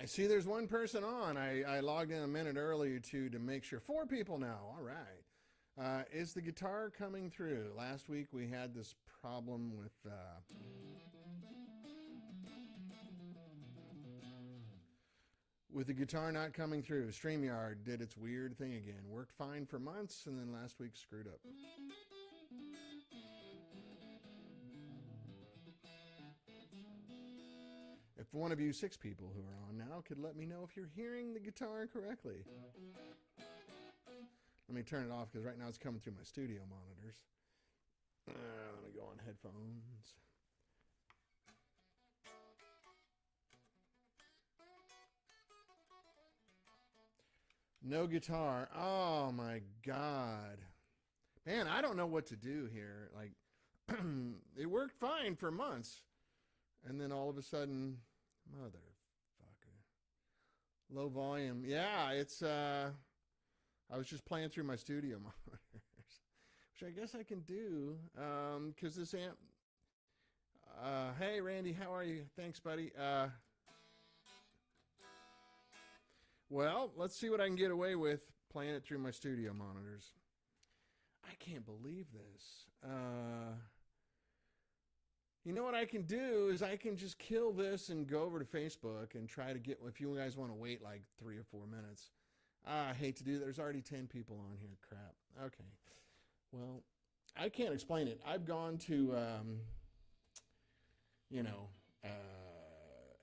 I see there's one person on. I logged in a minute earlier to make sure. 4 people now. All right. Is the guitar coming through? Last week we had this problem with the guitar not coming through. StreamYard did its weird thing again. Worked fine for months, and then last week screwed up. If one of you 6 people who are on now could let me know if you're hearing the guitar correctly. Let me turn it off because right now it's coming through my studio monitors. Let me go on headphones. No guitar. Oh my God. Man, I don't know what to do here. Like, it worked fine for months. And then all of a sudden, motherfucker. Low volume. Yeah, it's, I was just playing through my studio monitors, which I guess I can do, because this amp, hey, Randy, how are you? Thanks, buddy. Well, let's see what I can get away with playing it through my studio monitors. I can't believe this. You know what I can do is I can just kill this and go over to Facebook and try to get, if you guys want to wait like 3 or 4 minutes. I hate to do that. There's already 10 people on here. Crap. Okay. Well, I can't explain it. I've gone to,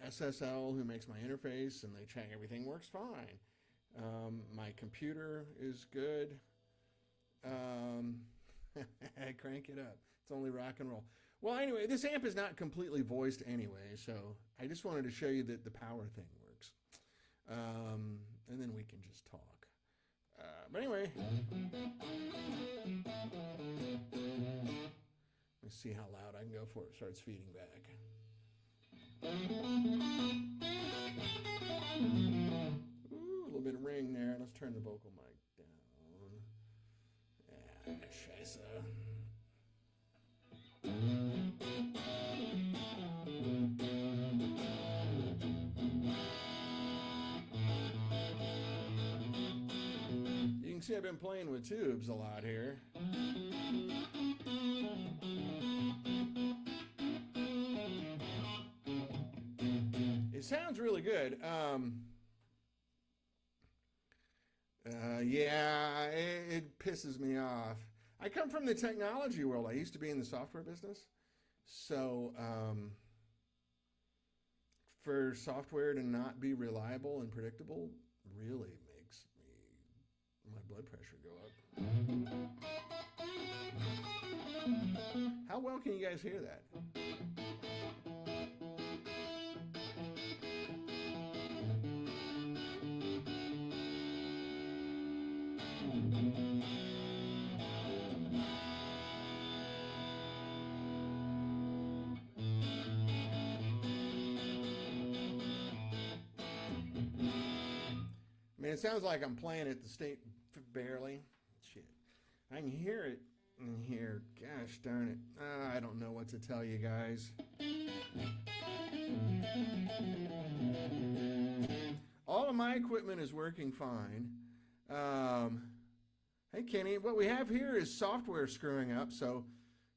SSL, who makes my interface, and they check everything works fine. My computer is good. Crank it up. It's only rock and roll. Well, anyway, this amp is not completely voiced anyway, so I just wanted to show you that the power thing works. And then we can just talk. But anyway, let's see how loud I can go before it starts feeding back. Ooh, a little bit of ring there. Let's turn the vocal mic down. Yeah, scheiße. You can see I've been playing with tubes a lot here. It sounds really good. Yeah, it pisses me off. I come from the technology world. I used to be in the software business. So for software to not be reliable and predictable really makes my blood pressure go up. How well can you guys hear that? I mean, it sounds like I'm playing at the state barely. Shit. I can hear it in here. Gosh darn it. I don't know what to tell you guys. All of my equipment is working fine. Hey, Kenny, what we have here is software screwing up, so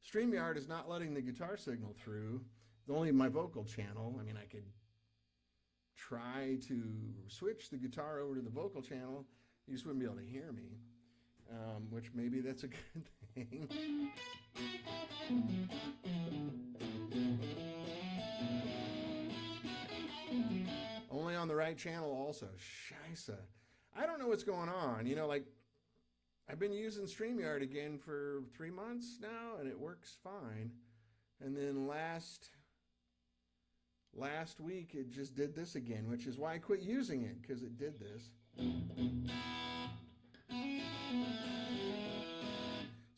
StreamYard is not letting the guitar signal through. It's only my vocal channel. I mean, I could try to switch the guitar over to the vocal channel. You just wouldn't be able to hear me, which maybe that's a good thing. Only on the right channel also. Scheisse. I don't know what's going on. You know, like, I've been using StreamYard again for 3 months now, and it works fine. And then last week it just did this again, which is why I quit using it, because it did this.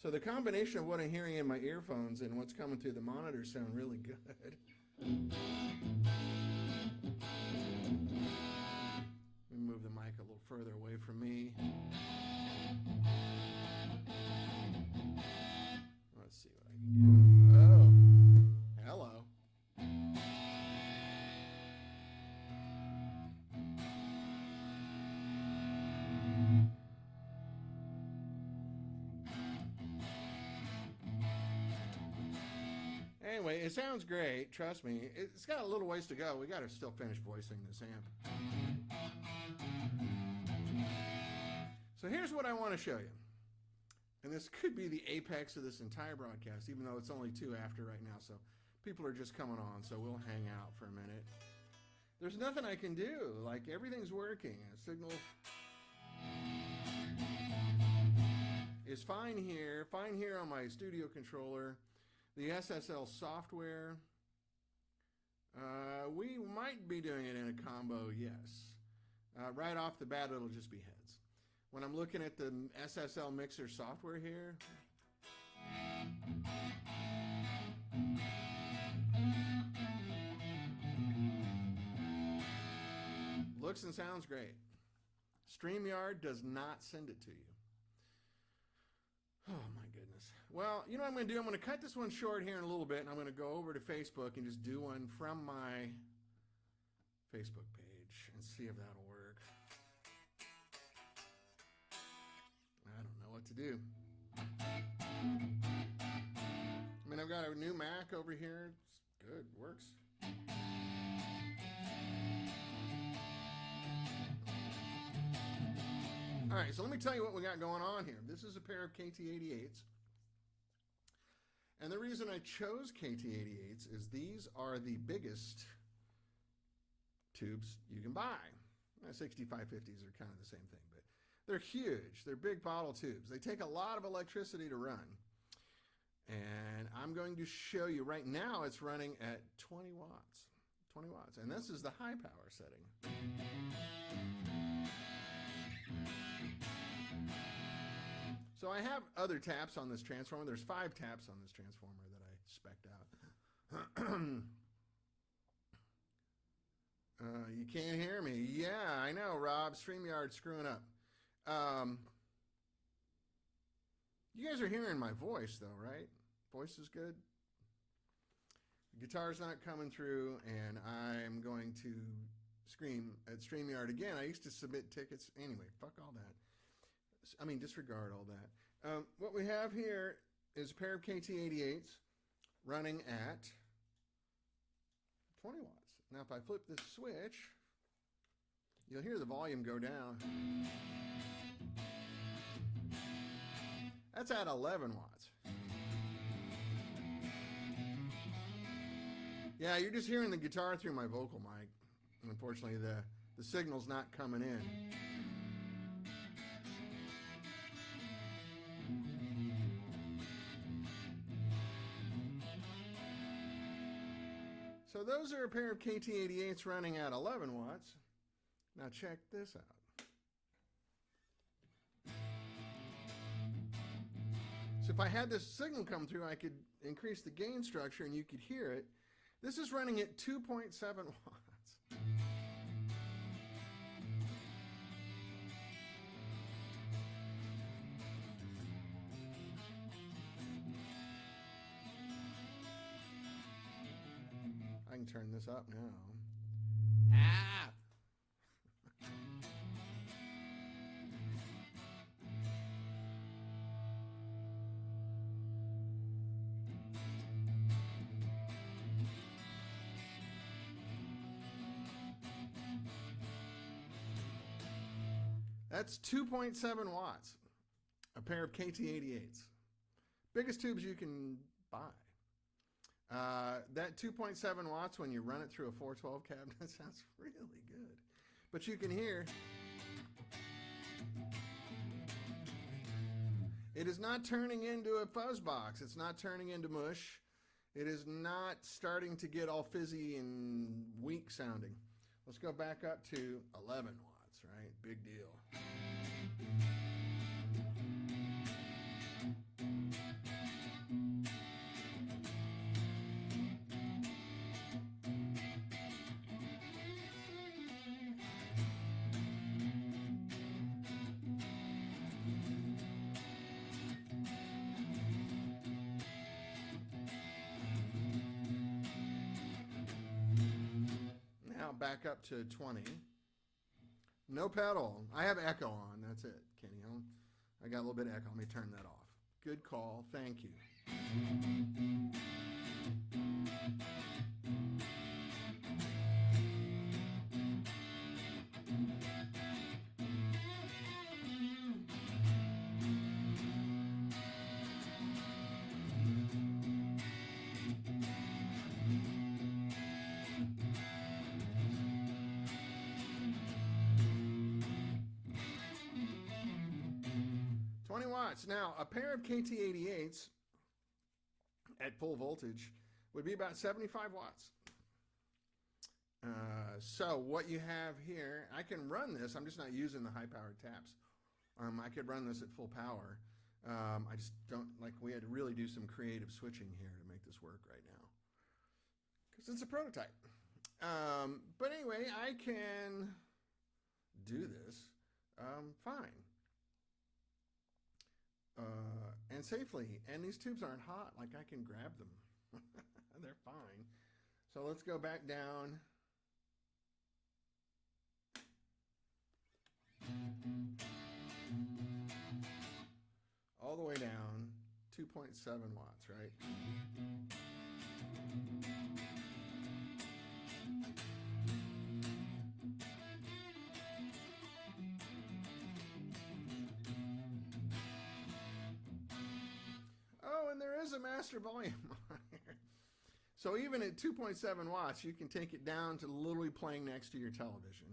So the combination of what I'm hearing in my earphones and what's coming through the monitor sound really good. Let me move the mic a little further away from me. Let's see what I can get. Oh, hello. Anyway, it sounds great. Trust me. It's got a little ways to go. We got to still finish voicing this amp. So here's what I want to show you. And this could be the apex of this entire broadcast, even though it's only 2 after right now. So people are just coming on, so we'll hang out for a minute. There's nothing I can do. Like, everything's working. A signal is fine here on my studio controller. The SSL software, we might be doing it in a combo, yes. Right off the bat, it'll just be heads. When I'm looking at the SSL mixer software here, looks and sounds great. StreamYard does not send it to you. Oh my goodness. Well, you know what I'm going to do? I'm going to cut this one short here in a little bit, and I'm going to go over to Facebook and just do one from my Facebook page and see if that'll work. I don't know what to do. I mean, I've got a new Mac over here. It's good. Works. All right, so let me tell you what we got going on here. This is a pair of KT88s. And the reason I chose KT88s is these are the biggest tubes you can buy. 6550s are kind of the same thing, but they're huge. They're big bottle tubes. They take a lot of electricity to run. And I'm going to show you right now it's running at 20 watts. 20 watts. And this is the high power setting. So I have other taps on this transformer. There's 5 taps on this transformer that I spec'd out. You can't hear me. Yeah, I know, Rob. StreamYard's screwing up. You guys are hearing my voice, though, right? Voice is good. The guitar's not coming through, and I'm going to scream at StreamYard again. I used to submit tickets. Anyway, fuck all that. I mean, disregard all that. What we have here is a pair of KT88s running at 20 watts. Now, if I flip this switch, you'll hear the volume go down. That's at 11 watts. Yeah, you're just hearing the guitar through my vocal mic. Unfortunately, the signal's not coming in. So those are a pair of KT88s running at 11 watts. Now check this out. So if I had this signal come through, I could increase the gain structure and you could hear it. This is running at 2.7 watts. I can turn this up now. Ah! That's 2.7 watts, a pair of KT88s. Biggest tubes you can buy. That 2.7 watts, when you run it through a 412 cabinet, sounds really good. But you can hear, it is not turning into a fuzz box. It's not turning into mush. It is not starting to get all fizzy and weak sounding. Let's go back up to 11 watts, right? Big deal. Back up to 20. No pedal. I have echo on. That's it, Kenny. I got a little bit of echo. Let me turn that off. Good call. Thank you. watts. Now, a pair of KT88s at full voltage would be about 75 watts. So what you have here, I can run this. I'm just not using the high-powered taps. I could run this at full power. I just don't, like, we had to really do some creative switching here to make this work right now, because it's a prototype. But anyway, I can do this fine and safely. And these tubes aren't hot. Like, I can grab them. They're fine. So let's go back down. All the way down, 2.7 watts, right? Oh, and there is a master volume on here. So even at 2.7 watts, you can take it down to literally playing next to your television.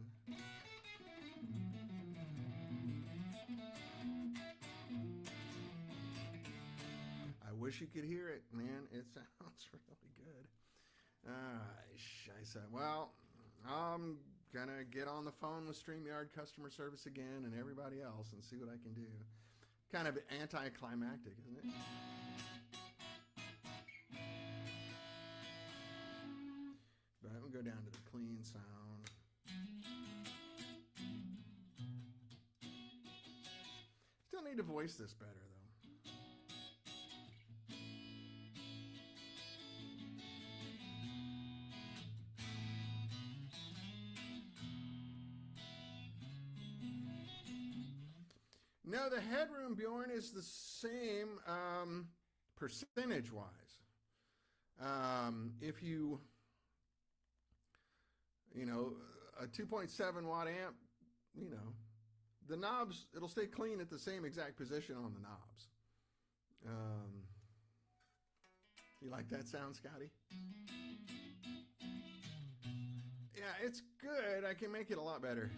I wish you could hear it, man. It sounds really good. I said, well, I'm gonna get on the phone with StreamYard customer service again and everybody else and see what I can do. Kind of anticlimactic, isn't it? But I'm gonna go down to the clean sound. Still need to voice this better, though. No, the headroom, Bjorn, is the same percentage-wise. If you know, a 2.7 watt amp, you know, the knobs, it'll stay clean at the same exact position on the knobs. You like that sound, Scotty? Yeah, it's good. I can make it a lot better.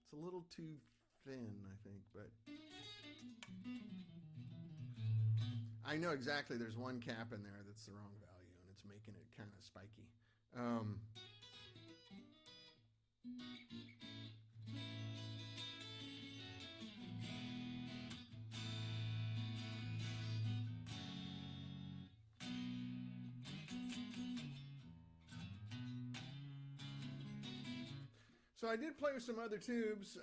It's a little too thin, I think, but I know exactly there's one cap in there that's the wrong value, and it's making it kind of spiky. So I did play with some other tubes.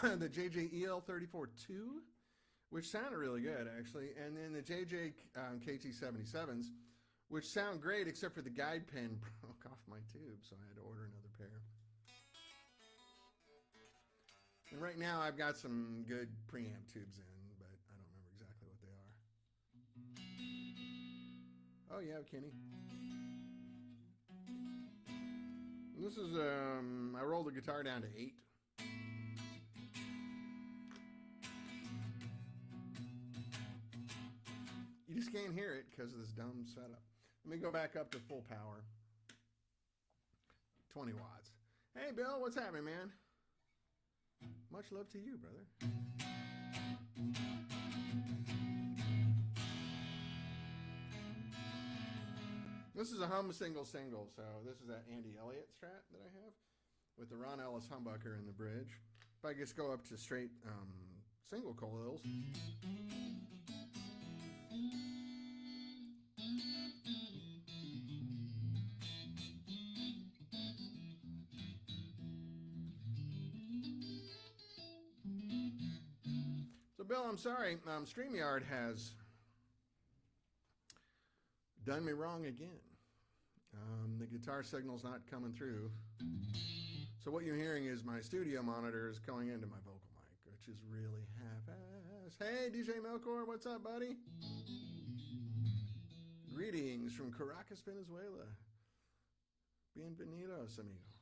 The JJ-EL34-2, which sounded really good, actually. And then the JJ KT77s, which sound great, except for the guide pin broke off my tube, so I had to order another pair. And right now I've got some good preamp tubes in, but I don't remember exactly what they are. Oh yeah, Kenny. And this is, I rolled the guitar down to 8. You just can't hear it because of this dumb setup. Let me go back up to full power. 20 watts. Hey, Bill, what's happening, man? Much love to you, brother. This is a hum single, so this is that Andy Elliott Strat that I have with the Ron Ellis humbucker in the bridge. If I just go up to straight single coils. So, Bill, I'm sorry. StreamYard has done me wrong again. The guitar signal's not coming through. So what you're hearing is my studio monitor is going into my vocal mic, which is really half-ass. Hey, DJ Melkor, what's up, buddy? Greetings from Caracas, Venezuela. Bienvenidos, amigo.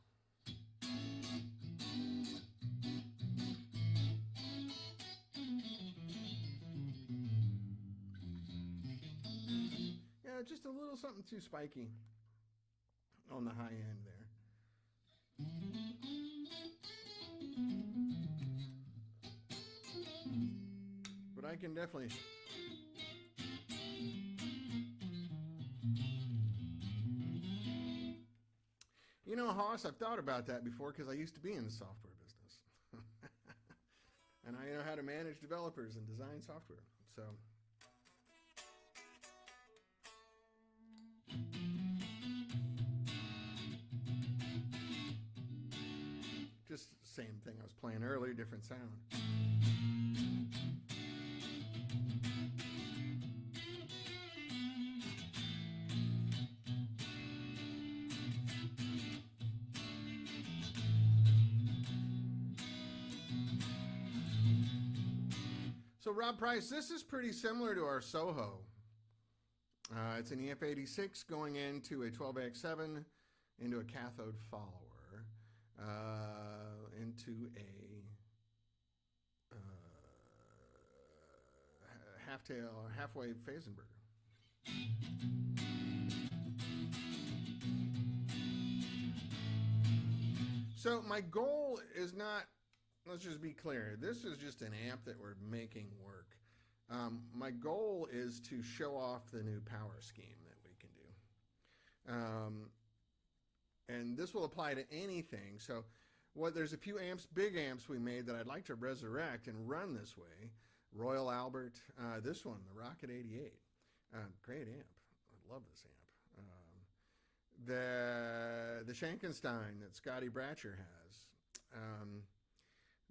Yeah, just a little something too spiky on the high end there. I can definitely... You know, Hoss, I've thought about that before because I used to be in the software business. And I know how to manage developers and design software. So... Just the same thing I was playing earlier, different sound. So Rob Price, this is pretty similar to our Soho. It's an EF86 going into a 12AX7 into a cathode follower. Into a half-wave phase inverter. So my goal is not, let's just be clear, this is just an amp that we're making work. My goal is to show off the new power scheme that we can do. And this will apply to anything. So there's a few amps, big amps we made that I'd like to resurrect and run this way. Royal Albert, this one, the Rocket 88. Great amp. I love this amp. The Shankenstein that Scotty Bratcher has.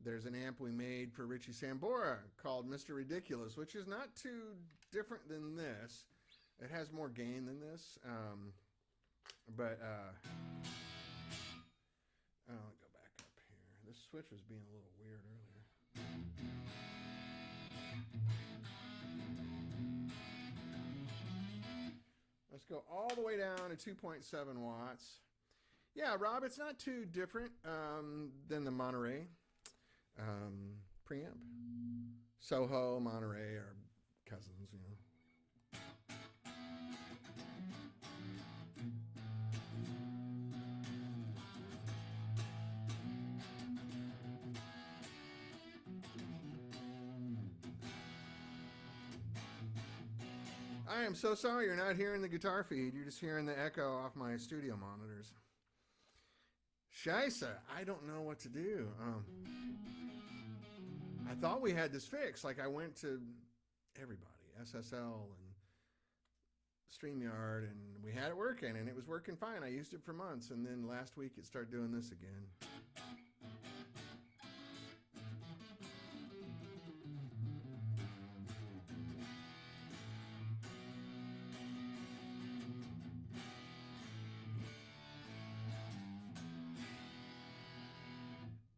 There's an amp we made for Richie Sambora called Mr. Ridiculous, which is not too different than this. It has more gain than this. Let me go back up here. This switch was being a little weird earlier. Let's go all the way down to 2.7 watts. Yeah, Rob, it's not too different than the Monterey preamp. Soho, Monterey are cousins, you know. I am so sorry you're not hearing the guitar feed. You're just hearing the echo off my studio monitors. Scheisse, I don't know what to do. I thought we had this fixed. Like I went to everybody, SSL and StreamYard, and we had it working, and it was working fine. I used it for months, and then last week it started doing this again.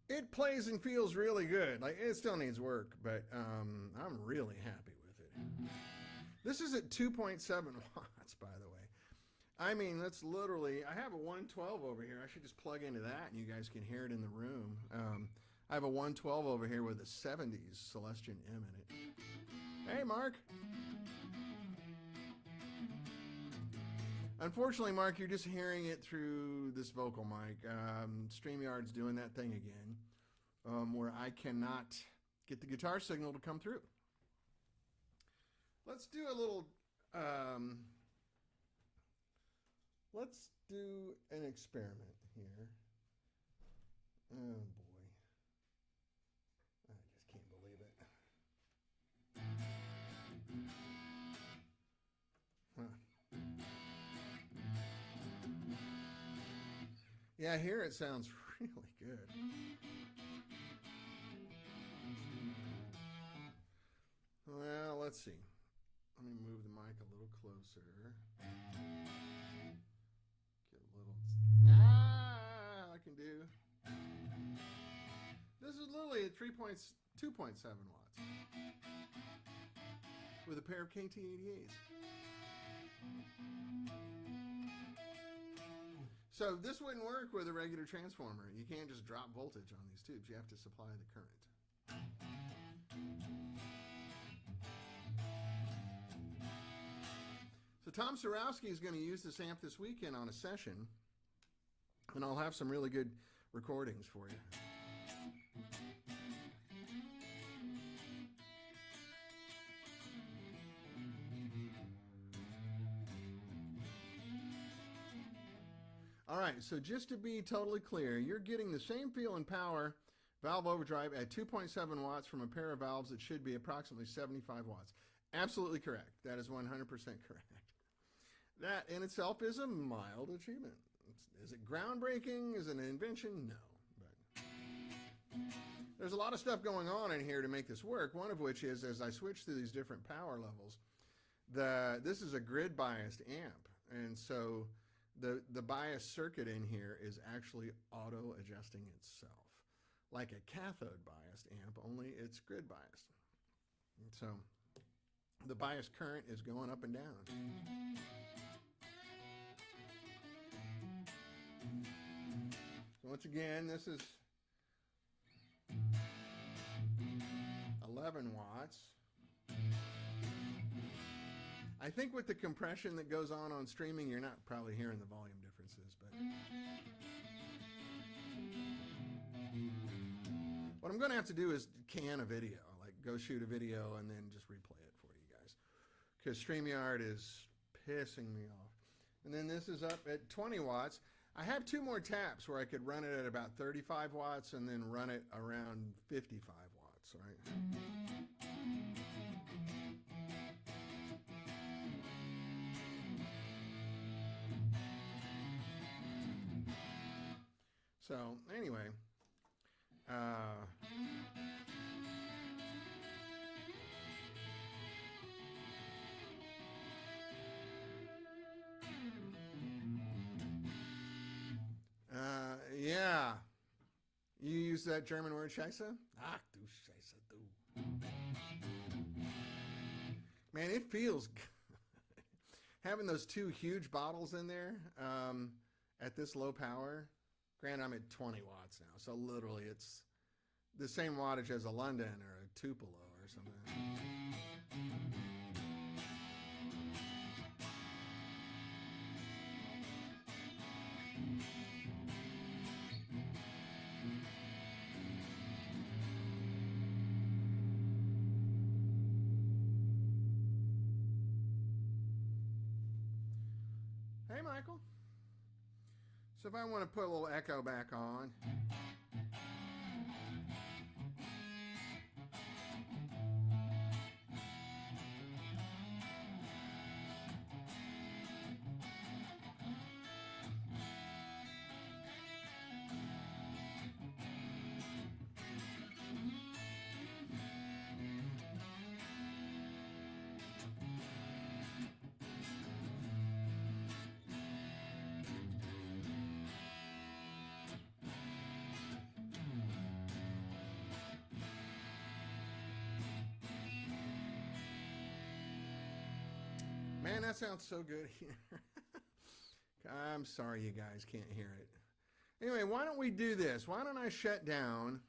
It plays and feels really good. Like it still needs work, but I'm really happy with it. This is at 2.7 watts, by the way. I mean, that's literally, I have a 112 over here. I should just plug into that and you guys can hear it in the room. I have a 112 over here with a 70s Celestion M in it. Hey, Mark. Unfortunately, Mark, you're just hearing it through this vocal mic. StreamYard's doing that thing again, where I cannot get the guitar signal to come through. Let's do a little, let's do an experiment here. Oh, boy. I just can't believe it. Yeah, here it sounds really good. Well, let's see. Let me move the mic a little closer. Get a little... I can do. This is literally at 2.7 watts. With a pair of KT88s. So this wouldn't work with a regular transformer. You can't just drop voltage on these tubes. You have to supply the current. So Tom Sorowski is going to use this amp this weekend on a session, and I'll have some really good recordings for you. All right, so just to be totally clear, you're getting the same feel and power valve overdrive at 2.7 watts from a pair of valves that should be approximately 75 watts. Absolutely correct. That is 100% correct. That in itself is a mild achievement. Is it groundbreaking? Is it an invention? No. But there's a lot of stuff going on in here to make this work, one of which is as I switch through these different power levels, this is a grid biased amp. And so the bias circuit in here is actually auto adjusting itself. Like a cathode biased amp, only it's grid biased. And so the bias current is going up and down. So once again, this is 11 watts. I think with the compression that goes on streaming, you're not probably hearing the volume differences, but what I'm going to have to do is can a video, like go shoot a video and then just replay it for you guys, because StreamYard is pissing me off. And then this is up at 20 watts. I have two more taps where I could run it at about 35 watts and then run it around 55 watts, right? So anyway, yeah, you use that German word Scheiße? Ach du Scheiße, du. Man, it feels good. Having those two huge bottles in there at this low power. Granted, I'm at 20 watts now, so literally it's the same wattage as a London or a Tupelo or something. Hey, Michael. So if I want to put a little echo back on. Man, that sounds so good here. I'm sorry you guys can't hear it. Anyway, why don't we do this? Why don't I shut down?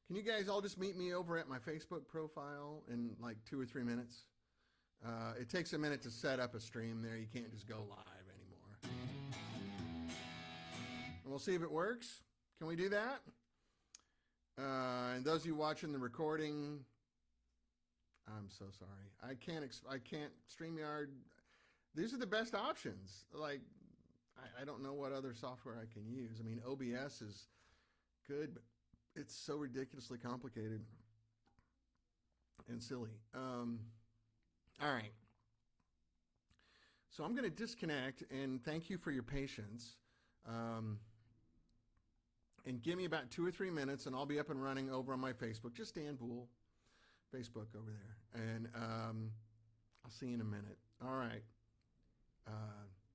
Can you guys all just meet me over at my Facebook profile in like 2 or 3 minutes? It takes a minute to set up a stream there. You can't just go live anymore. And we'll see if it works. Can we do that? And those of you watching the recording, I'm so sorry. I can't StreamYard. These are the best options. Like, I don't know what other software I can use. I mean, OBS is good, but it's so ridiculously complicated and silly. All right. So I'm going to disconnect, and thank you for your patience. And give me about 2 or 3 minutes, and I'll be up and running over on my Facebook. Just Dan Boole. Facebook over there. And I'll see you in a minute. All right.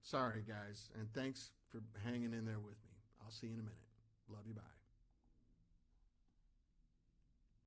Sorry, guys. And thanks for hanging in there with me. I'll see you in a minute. Love you. Bye.